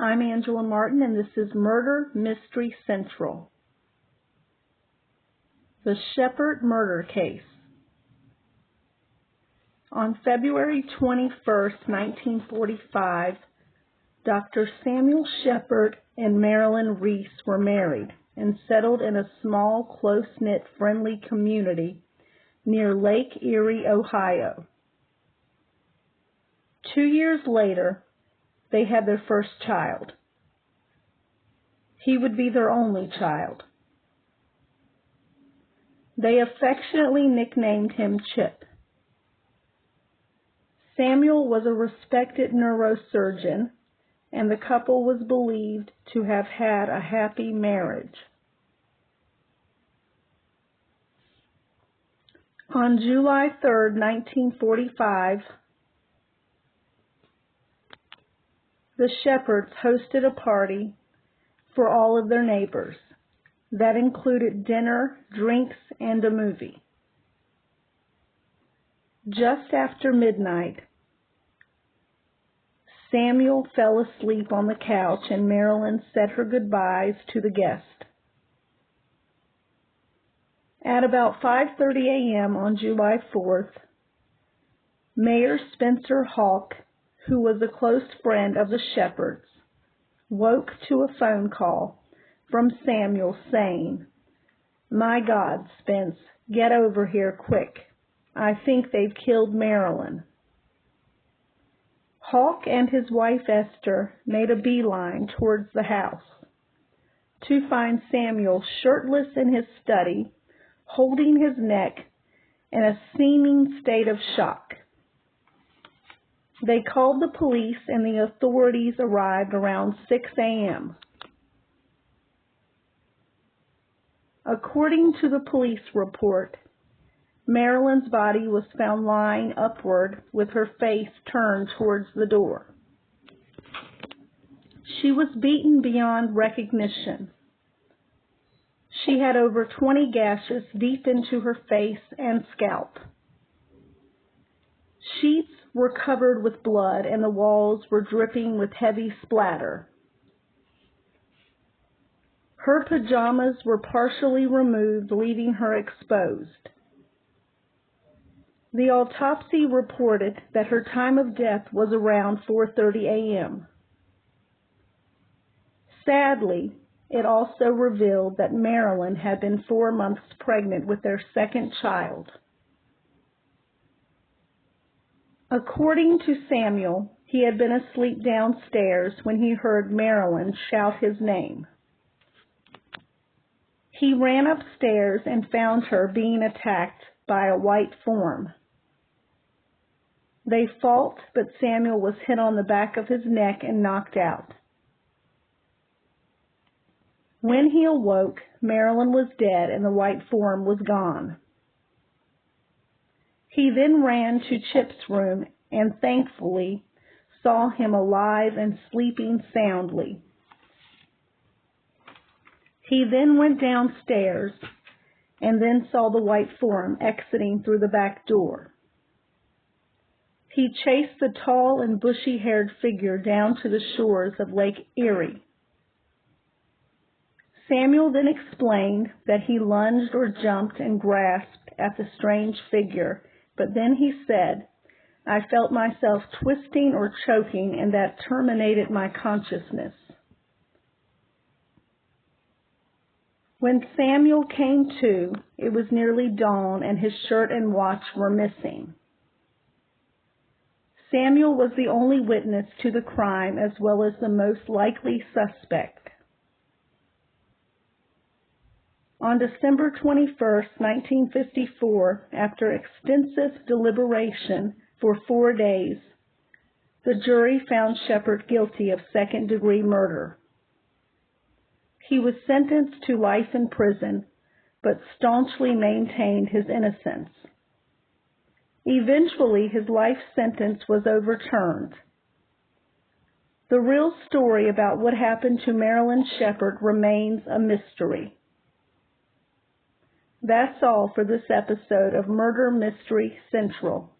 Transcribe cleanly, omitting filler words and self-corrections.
I'm Angela Martin, and this is Murder Mystery Central. The Sheppard Murder Case. On February 21st, 1945, Dr. Samuel Sheppard and Marilyn Reese were married and settled in a small, close-knit, friendly community near Lake Erie, Ohio. 2 years later, they had their first child. He would be their only child. They affectionately nicknamed him Chip. Samuel was a respected neurosurgeon, and the couple was believed to have had a happy marriage. On July 3rd, 1945, the Sheppards hosted a party for all of their neighbors that included dinner, drinks, and a movie. Just after midnight, Samuel fell asleep on the couch and Marilyn said her goodbyes to the guest. At about 5:30 a.m. on July 4th, Mayor Spencer Hawk, who was a close friend of the Sheppards, woke to a phone call from Samuel saying, "My God, Spence, get over here quick. I think they've killed Marilyn." Hawk and his wife Esther made a beeline towards the house to find Samuel shirtless in his study, holding his neck in a seeming state of shock. They called the police and the authorities arrived around 6 a.m. According to the police report, Marilyn's body was found lying upward with her face turned towards the door. She was beaten beyond recognition. She had over 20 gashes deep into her face and scalp. Sheets were covered with blood and the walls were dripping with heavy splatter. Her pajamas were partially removed, leaving her exposed. The autopsy reported that her time of death was around 4:30 a.m. Sadly, it also revealed that Marilyn had been 4 months pregnant with their second child. According to Samuel, he had been asleep downstairs when he heard Marilyn shout his name. He ran upstairs and found her being attacked by a white form. They fought, but Samuel was hit on the back of his neck and knocked out. When he awoke, Marilyn was dead and the white form was gone. He then ran to Chip's room and thankfully saw him alive and sleeping soundly. He then went downstairs and then saw the white form exiting through the back door. He chased the tall and bushy-haired figure down to the shores of Lake Erie. Samuel then explained that he lunged or jumped and grasped at the strange figure, but then he said, "I felt myself twisting or choking, and that terminated my consciousness." When Samuel came to, it was nearly dawn and his shirt and watch were missing. Samuel was the only witness to the crime as well as the most likely suspect. On December 21st, 1954, after extensive deliberation for 4 days, the jury found Sheppard guilty of second-degree murder. He was sentenced to life in prison, but staunchly maintained his innocence. Eventually, his life sentence was overturned. The real story about what happened to Marilyn Sheppard remains a mystery. That's all for this episode of Murder Mystery Central.